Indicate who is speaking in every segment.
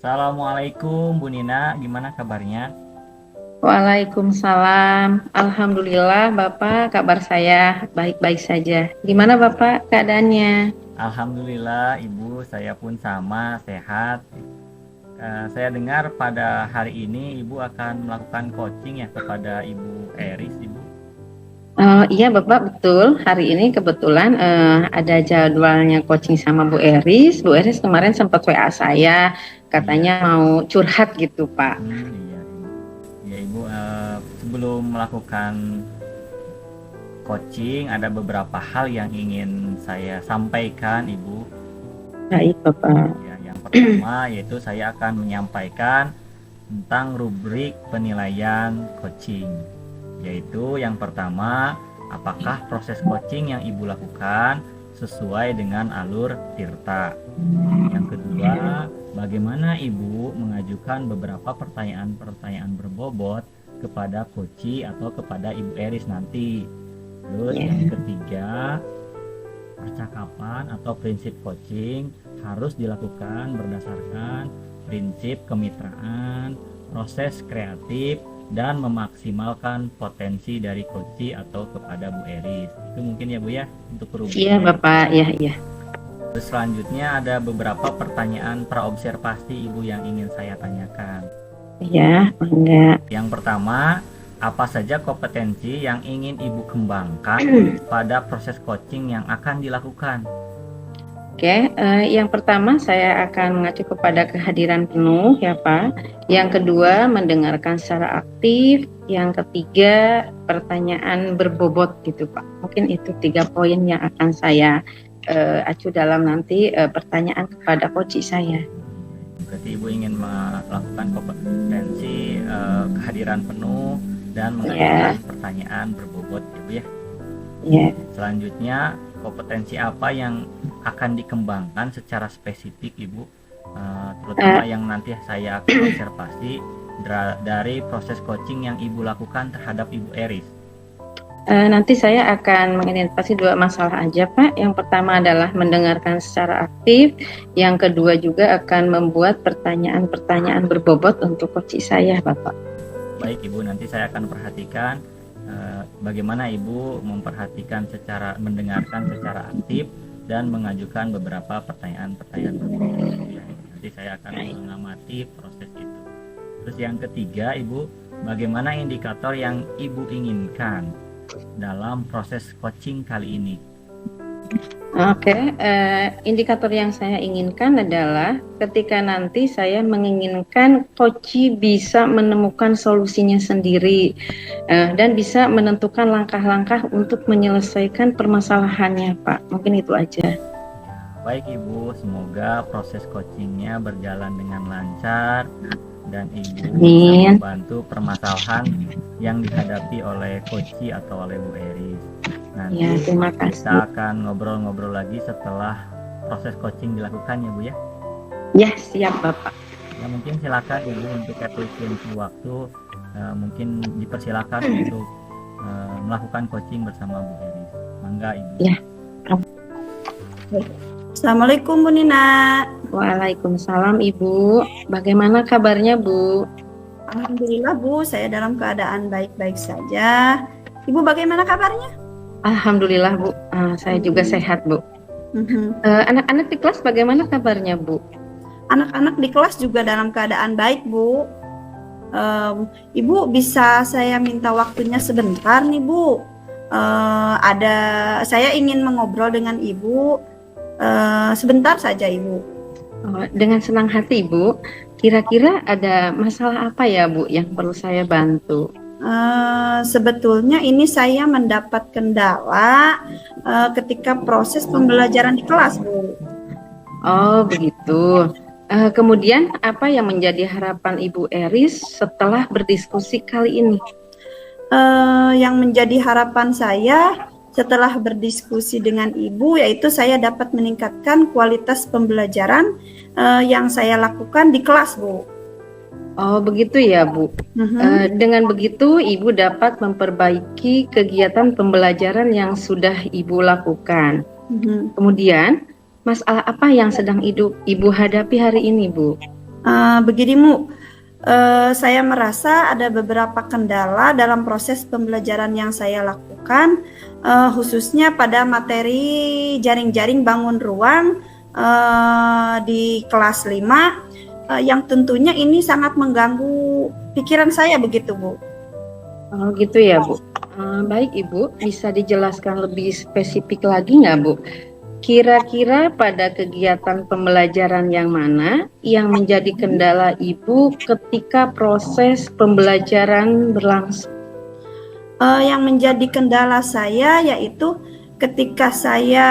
Speaker 1: Assalamualaikum Bu Nina, gimana kabarnya?
Speaker 2: Waalaikumsalam. Alhamdulillah Bapak, kabar saya baik-baik saja. Gimana Bapak keadaannya?
Speaker 1: Alhamdulillah Ibu, saya pun sama, sehat. Saya dengar pada hari ini Ibu akan melakukan coaching ya kepada Ibu Eris, Ibu.
Speaker 2: Iya Bapak, betul. Hari ini kebetulan ada jadwalnya coaching sama Bu Eris. Bu Eris kemarin sempat WA saya,
Speaker 1: Iya.
Speaker 2: katanya mau curhat gitu Pak.
Speaker 1: Iya Ibu. Ya Ibu, sebelum melakukan coaching ada beberapa hal yang ingin saya sampaikan Ibu.
Speaker 2: Baik Bapak.
Speaker 1: Ya, yang pertama yaitu saya akan menyampaikan tentang rubrik penilaian coaching. Yaitu yang pertama, apakah proses coaching yang Ibu lakukan sesuai dengan alur Tirta. Yang kedua, bagaimana Ibu mengajukan beberapa pertanyaan-pertanyaan berbobot kepada coach atau kepada Ibu Eris nanti. Terus yang ketiga, percakapan atau prinsip coaching harus dilakukan berdasarkan prinsip kemitraan, proses kreatif, dan memaksimalkan potensi dari coach atau kepada Bu Eris. Itu mungkin ya Bu ya untuk
Speaker 2: Iya
Speaker 1: rubriknya.
Speaker 2: Bapak, iya.
Speaker 1: Terus selanjutnya ada beberapa pertanyaan praobservasi Ibu yang ingin saya tanyakan.
Speaker 2: Iya, enggak.
Speaker 1: Yang pertama, apa saja kompetensi yang ingin Ibu kembangkan pada proses coaching yang akan dilakukan?
Speaker 2: Oke, yang pertama saya akan mengacu kepada kehadiran penuh ya Pak. Yang kedua mendengarkan secara aktif. Yang ketiga pertanyaan berbobot gitu Pak. Mungkin itu 3 poin yang akan saya acu dalam nanti pertanyaan kepada coach saya.
Speaker 1: Berarti Ibu ingin melakukan kompetensi kehadiran penuh dan mengajukan pertanyaan berbobot ya Bu ya. Selanjutnya kompetensi apa yang akan dikembangkan secara spesifik Ibu, terutama yang nanti saya akan observasi dari proses coaching yang Ibu lakukan terhadap Ibu Eris.
Speaker 2: Nanti saya akan mengidentifikasi 2 masalah aja Pak. Yang pertama adalah mendengarkan secara aktif. Yang kedua juga akan membuat pertanyaan-pertanyaan berbobot untuk coach saya Bapak.
Speaker 1: Baik Ibu, nanti saya akan perhatikan bagaimana Ibu memperhatikan mendengarkan secara aktif dan mengajukan beberapa pertanyaan-pertanyaan berbobot. Nanti saya akan mengamati proses itu. Terus yang ketiga Ibu, bagaimana indikator yang Ibu inginkan dalam proses coaching kali ini?
Speaker 2: Oke, indikator yang saya inginkan adalah ketika nanti saya menginginkan coach bisa menemukan solusinya sendiri dan bisa menentukan langkah-langkah untuk menyelesaikan permasalahannya, Pak. Mungkin itu aja.
Speaker 1: Baik Ibu, semoga proses coachingnya berjalan dengan lancar dan Ibu bisa membantu permasalahan yang dihadapi oleh coach atau oleh Bu Eris. Nanti
Speaker 2: terima kasih.
Speaker 1: Kita akan ngobrol-ngobrol lagi setelah proses coaching dilakukan ya Bu ya.
Speaker 2: Ya, siap Bapak.
Speaker 1: Ya, mungkin silakan Ibu untuk efisiensi waktu, mungkin dipersilakan untuk melakukan coaching bersama Bu Eris. Mangga Ibu.
Speaker 2: Ya.
Speaker 3: Assalamualaikum Bu Nina.
Speaker 2: Waalaikumsalam Ibu. Bagaimana kabarnya Bu?
Speaker 3: Alhamdulillah Bu, saya dalam keadaan baik-baik saja. Ibu bagaimana kabarnya?
Speaker 2: Alhamdulillah Bu, saya juga sehat Bu. Anak-anak di kelas bagaimana kabarnya Bu?
Speaker 3: Anak-anak di kelas juga dalam keadaan baik Bu. Ibu bisa saya minta waktunya sebentar nih Bu. Saya ingin mengobrol dengan Ibu sebentar saja Ibu.
Speaker 2: Dengan senang hati Bu. Kira-kira ada masalah apa ya Bu yang perlu saya bantu?
Speaker 3: Sebetulnya ini saya mendapat kendala ketika proses pembelajaran di kelas Bu.
Speaker 2: Oh begitu. Kemudian apa yang menjadi harapan Ibu Eris setelah berdiskusi kali ini?
Speaker 3: Yang menjadi harapan saya setelah berdiskusi dengan Ibu yaitu saya dapat meningkatkan kualitas pembelajaran yang saya lakukan di kelas Bu.
Speaker 2: Oh begitu ya Bu. Dengan begitu Ibu dapat memperbaiki kegiatan pembelajaran yang sudah Ibu lakukan. Kemudian masalah apa yang sedang Ibu hadapi hari ini Bu?
Speaker 3: Begini Bu, saya merasa ada beberapa kendala dalam proses pembelajaran yang saya lakukan, khususnya pada materi jaring-jaring bangun ruang di kelas 5, yang tentunya ini sangat mengganggu pikiran saya begitu Bu.
Speaker 2: Oh gitu ya Bu. Baik Ibu, bisa dijelaskan lebih spesifik lagi nggak Bu? Kira-kira pada kegiatan pembelajaran yang mana yang menjadi kendala Ibu ketika proses pembelajaran berlangsung?
Speaker 3: Yang menjadi kendala saya yaitu ketika saya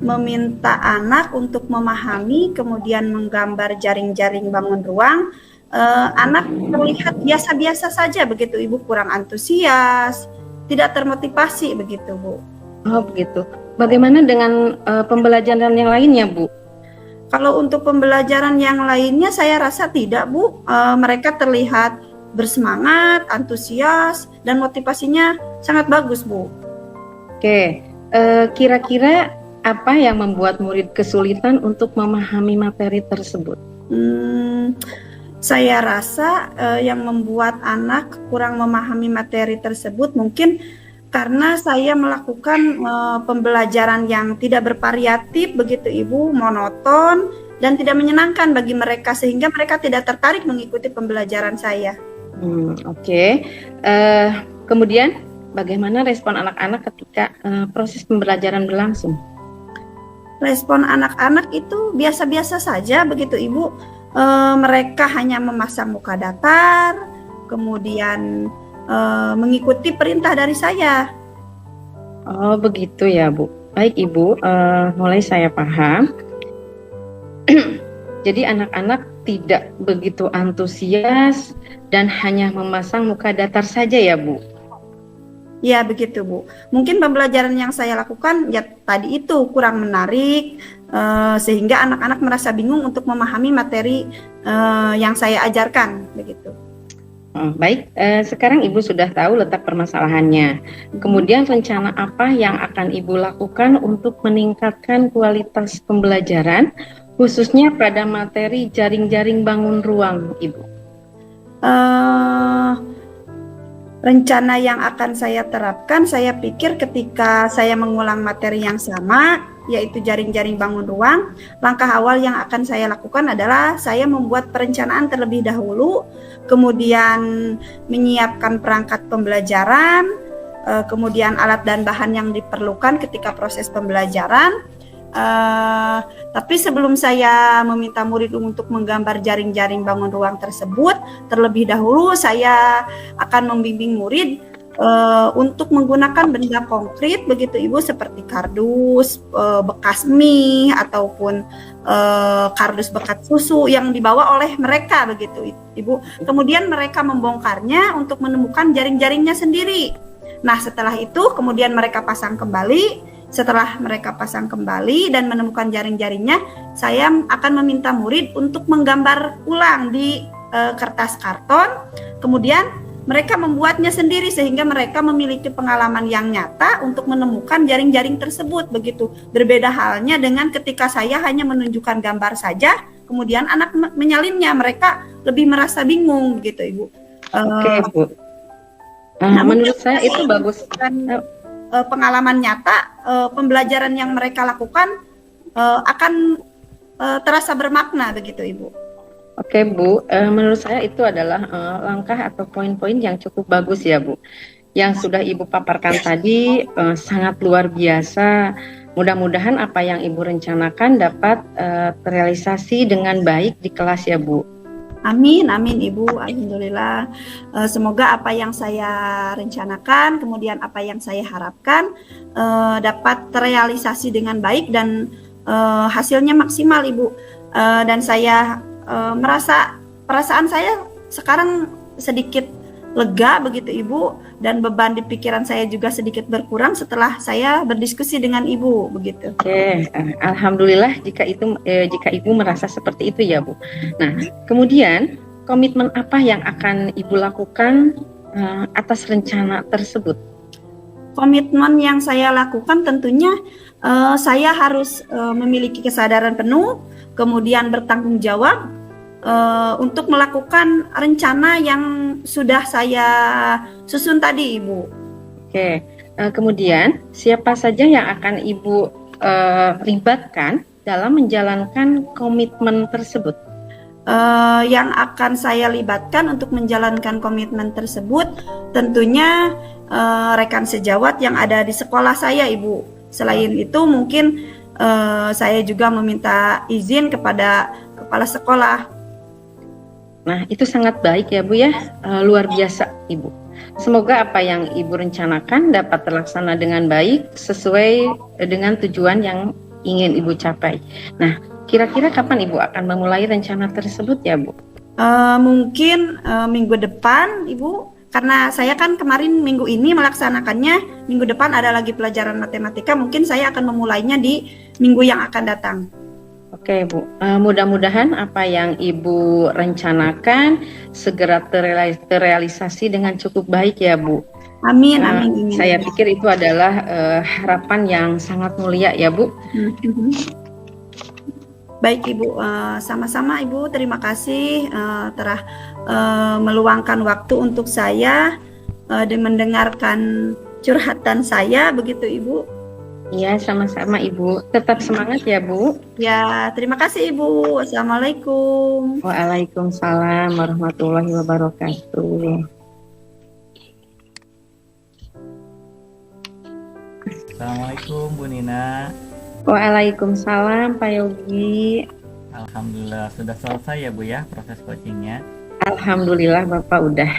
Speaker 3: meminta anak untuk memahami, kemudian menggambar jaring-jaring bangun ruang, anak terlihat biasa-biasa saja begitu Ibu, kurang antusias, tidak termotivasi begitu Bu.
Speaker 2: Oh begitu. Bagaimana dengan pembelajaran yang lainnya, Bu?
Speaker 3: Kalau untuk pembelajaran yang lainnya saya rasa tidak, Bu. Mereka terlihat bersemangat, antusias, dan motivasinya sangat bagus, Bu.
Speaker 2: Oke, kira-kira apa yang membuat murid kesulitan untuk memahami materi tersebut?
Speaker 3: Saya rasa yang membuat anak kurang memahami materi tersebut mungkin karena saya melakukan pembelajaran yang tidak bervariatif begitu Ibu, monoton dan tidak menyenangkan bagi mereka sehingga mereka tidak tertarik mengikuti pembelajaran saya.
Speaker 2: Oke. Kemudian bagaimana respon anak-anak ketika proses pembelajaran berlangsung?
Speaker 3: Respon anak-anak itu biasa-biasa saja begitu Ibu. Mereka hanya memasang muka datar, kemudian mengikuti perintah dari saya.
Speaker 2: Oh begitu ya Bu. Baik Ibu, mulai saya paham. Jadi anak-anak tidak begitu antusias dan hanya memasang muka datar saja ya Bu?
Speaker 3: Ya begitu Bu. Mungkin pembelajaran yang saya lakukan ya tadi itu kurang menarik, sehingga anak-anak merasa bingung untuk memahami materi yang saya ajarkan begitu.
Speaker 2: Baik, sekarang Ibu sudah tahu letak permasalahannya. Kemudian rencana apa yang akan Ibu lakukan untuk meningkatkan kualitas pembelajaran, khususnya pada materi jaring-jaring bangun ruang, Ibu?
Speaker 3: Rencana yang akan saya terapkan, saya pikir ketika saya mengulang materi yang sama, yaitu jaring-jaring bangun ruang, langkah awal yang akan saya lakukan adalah saya membuat perencanaan terlebih dahulu, kemudian menyiapkan perangkat pembelajaran, kemudian alat dan bahan yang diperlukan ketika proses pembelajaran. Tapi sebelum saya meminta murid untuk menggambar jaring-jaring bangun ruang tersebut, terlebih dahulu saya akan membimbing murid untuk menggunakan benda konkret begitu Ibu, seperti kardus bekas mie ataupun kardus bekas susu yang dibawa oleh mereka begitu Ibu. Kemudian mereka membongkarnya untuk menemukan jaring-jaringnya sendiri. Nah setelah itu kemudian mereka pasang kembali. Setelah mereka pasang kembali dan menemukan jaring-jaringnya, saya akan meminta murid untuk menggambar ulang di kertas karton. Kemudian mereka membuatnya sendiri sehingga mereka memiliki pengalaman yang nyata untuk menemukan jaring-jaring tersebut begitu. Berbeda halnya dengan ketika saya hanya menunjukkan gambar saja, kemudian anak menyalinnya, mereka lebih merasa bingung begitu Ibu.
Speaker 2: Oke Bu. Menurut saya itu bagus.
Speaker 3: Pengalaman nyata, pembelajaran yang mereka lakukan akan terasa bermakna begitu Ibu.
Speaker 2: Oke Bu, menurut saya itu adalah langkah atau poin-poin yang cukup bagus ya Bu. Yang sudah Ibu paparkan tadi sangat luar biasa. Mudah-mudahan apa yang Ibu rencanakan dapat terrealisasi dengan baik di kelas ya Bu.
Speaker 3: Amin, amin Ibu, alhamdulillah. Semoga apa yang saya rencanakan, kemudian apa yang saya harapkan dapat terrealisasi dengan baik dan hasilnya maksimal Ibu. Dan saya merasa perasaan saya sekarang sedikit lega begitu Ibu, dan beban di pikiran saya juga sedikit berkurang setelah saya berdiskusi dengan Ibu begitu.
Speaker 2: Oke, alhamdulillah jika Ibu merasa seperti itu ya Bu. Nah, kemudian komitmen apa yang akan Ibu lakukan atas rencana tersebut?
Speaker 3: Komitmen yang saya lakukan tentunya saya harus memiliki kesadaran penuh, kemudian bertanggung jawab untuk melakukan rencana yang sudah saya susun tadi, Ibu.
Speaker 2: Oke, kemudian siapa saja yang akan Ibu libatkan dalam menjalankan komitmen tersebut?
Speaker 3: Yang akan saya libatkan untuk menjalankan komitmen tersebut tentunya rekan sejawat yang ada di sekolah saya, Ibu. Selain itu mungkin saya juga meminta izin kepada kepala sekolah.
Speaker 2: Nah, itu sangat baik ya Bu ya, luar biasa Ibu. Semoga apa yang Ibu rencanakan dapat terlaksana dengan baik sesuai dengan tujuan yang ingin Ibu capai. Nah, kira-kira kapan Ibu akan memulai rencana tersebut ya Bu?
Speaker 3: Mungkin minggu depan Ibu, karena saya kan kemarin minggu ini melaksanakannya, minggu depan ada lagi pelajaran matematika, mungkin saya akan memulainya di minggu yang akan datang.
Speaker 2: Oke Bu, mudah-mudahan apa yang Ibu rencanakan segera terrealisasi dengan cukup baik ya Bu.
Speaker 3: Amin, amin.
Speaker 2: Saya pikir itu adalah harapan yang sangat mulia ya Bu.
Speaker 3: Baik Ibu, sama-sama Ibu, terima kasih telah meluangkan waktu untuk saya dan mendengarkan curhatan saya, begitu Ibu.
Speaker 2: Iya, sama-sama Ibu. Tetap semangat ya Bu.
Speaker 3: Ya, terima kasih Ibu. Wassalamualaikum.
Speaker 2: Waalaikumsalam warahmatullahi wabarakatuh.
Speaker 1: Assalamualaikum Bu Nina.
Speaker 2: Waalaikumsalam Pak Yogi.
Speaker 1: Alhamdulillah sudah selesai ya Bu ya proses coachingnya.
Speaker 2: Alhamdulillah Bapak udah.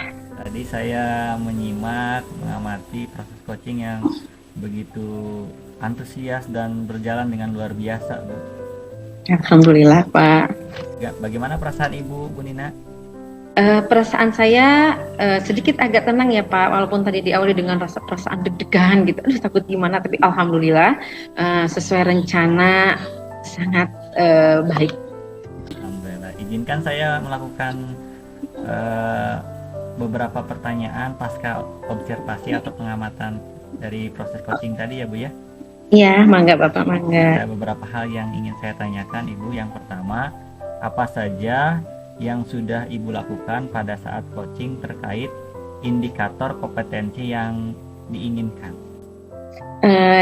Speaker 1: Tadi saya menyimak, mengamati proses coaching yang begitu antusias dan berjalan dengan luar biasa Bu.
Speaker 2: Alhamdulillah Pak.
Speaker 1: Bagaimana perasaan Ibu Bu Nina?
Speaker 2: Perasaan saya sedikit agak tenang ya Pak, walaupun tadi diawali dengan rasa perasaan deg-degan gitu, aduh takut gimana, tapi alhamdulillah sesuai rencana sangat baik.
Speaker 1: Alhamdulillah. Izinkan saya melakukan beberapa pertanyaan pasca observasi atau pengamatan dari proses coaching tadi ya Bu ya.
Speaker 2: Iya, mangga Bapak, mangga.
Speaker 1: Ada beberapa hal yang ingin saya tanyakan Ibu. Yang pertama, apa saja yang sudah Ibu lakukan pada saat coaching terkait indikator kompetensi yang diinginkan?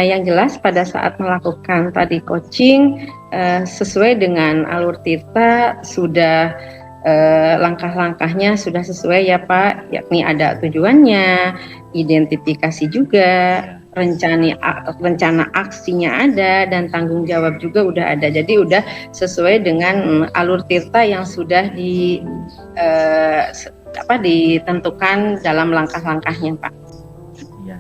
Speaker 2: Yang jelas pada saat melakukan tadi coaching sesuai dengan alur Tirta sudah langkah-langkahnya sudah sesuai ya Pak, yakni ada tujuannya, identifikasi juga, rencana aksinya ada, dan tanggung jawab juga udah ada. Jadi udah sesuai dengan alur Tirta yang sudah ditentukan dalam langkah-langkahnya Pak.
Speaker 1: Ya.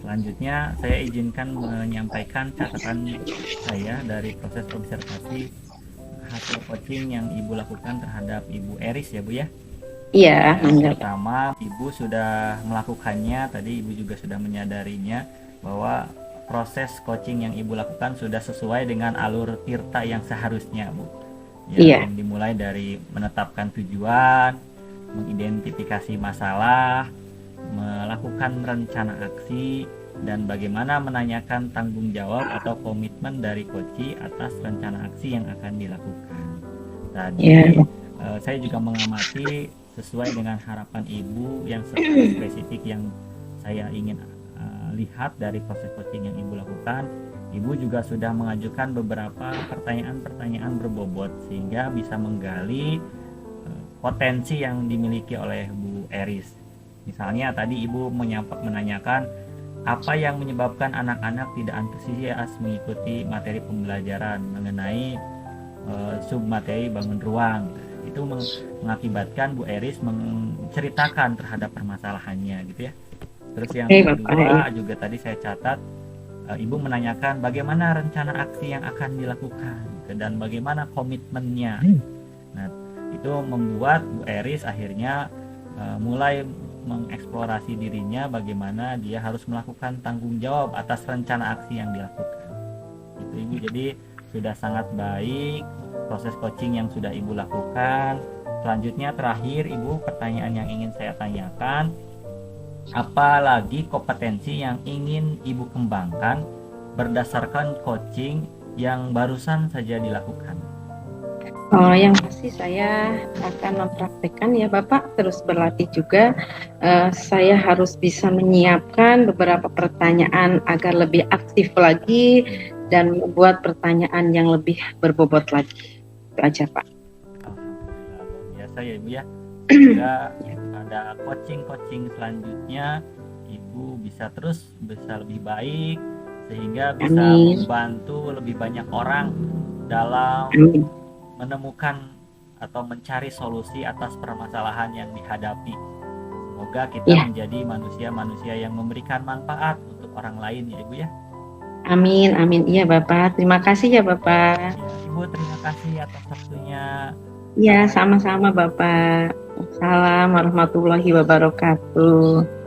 Speaker 1: Selanjutnya saya izinkan menyampaikan catatan saya dari proses observasi hasil coaching yang Ibu lakukan terhadap Ibu Eris ya Bu ya.
Speaker 2: Iya,
Speaker 1: yang pertama Ibu sudah melakukannya, tadi Ibu juga sudah menyadarinya bahwa proses coaching yang Ibu lakukan sudah sesuai dengan alur Tirta yang seharusnya Bu. Yang dimulai dari menetapkan tujuan, mengidentifikasi masalah, melakukan rencana aksi, dan bagaimana menanyakan tanggung jawab atau komitmen dari coach atas rencana aksi yang akan dilakukan. Tadi saya juga mengamati sesuai dengan harapan Ibu yang spesifik yang saya ingin lihat dari proses coaching yang Ibu lakukan. Ibu juga sudah mengajukan beberapa pertanyaan-pertanyaan berbobot sehingga bisa menggali potensi yang dimiliki oleh Bu Eris. Misalnya tadi Ibu menanyakan apa yang menyebabkan anak-anak tidak antusias mengikuti materi pembelajaran mengenai submateri bangun ruang. Itu mengakibatkan Bu Eris menceritakan terhadap permasalahannya gitu ya. Terus yang kedua juga tadi saya catat, Ibu menanyakan bagaimana rencana aksi yang akan dilakukan dan bagaimana komitmennya. Nah, itu membuat Bu Eris akhirnya mulai mengeksplorasi dirinya bagaimana dia harus melakukan tanggung jawab atas rencana aksi yang dilakukan. Itu Ibu, jadi sudah sangat baik proses coaching yang sudah Ibu lakukan. Selanjutnya terakhir Ibu, pertanyaan yang ingin saya tanyakan, apa lagi kompetensi yang ingin Ibu kembangkan berdasarkan coaching yang barusan saja dilakukan?
Speaker 2: Oh, yang pasti saya akan mempraktekkan ya Bapak, terus berlatih juga. Saya harus bisa menyiapkan beberapa pertanyaan agar lebih aktif lagi dan membuat pertanyaan yang lebih berbobot lagi. Itu aja Pak.
Speaker 1: Alhamdulillah, luar biasa ya Ibu ya. Semoga ada coaching-coaching selanjutnya Ibu bisa lebih baik sehingga bisa
Speaker 2: Amin.
Speaker 1: membantu lebih banyak orang dalam
Speaker 2: Amin.
Speaker 1: menemukan atau mencari solusi atas permasalahan yang dihadapi. Semoga kita
Speaker 2: Ya.
Speaker 1: menjadi manusia-manusia yang memberikan manfaat untuk orang lain ya Ibu ya.
Speaker 2: Amin, amin. Iya Bapak, terima kasih ya Bapak.
Speaker 1: Ya, Ibu terima kasih atas waktunya.
Speaker 2: Ya, sama-sama Bapak. Assalamualaikum warahmatullahi wabarakatuh.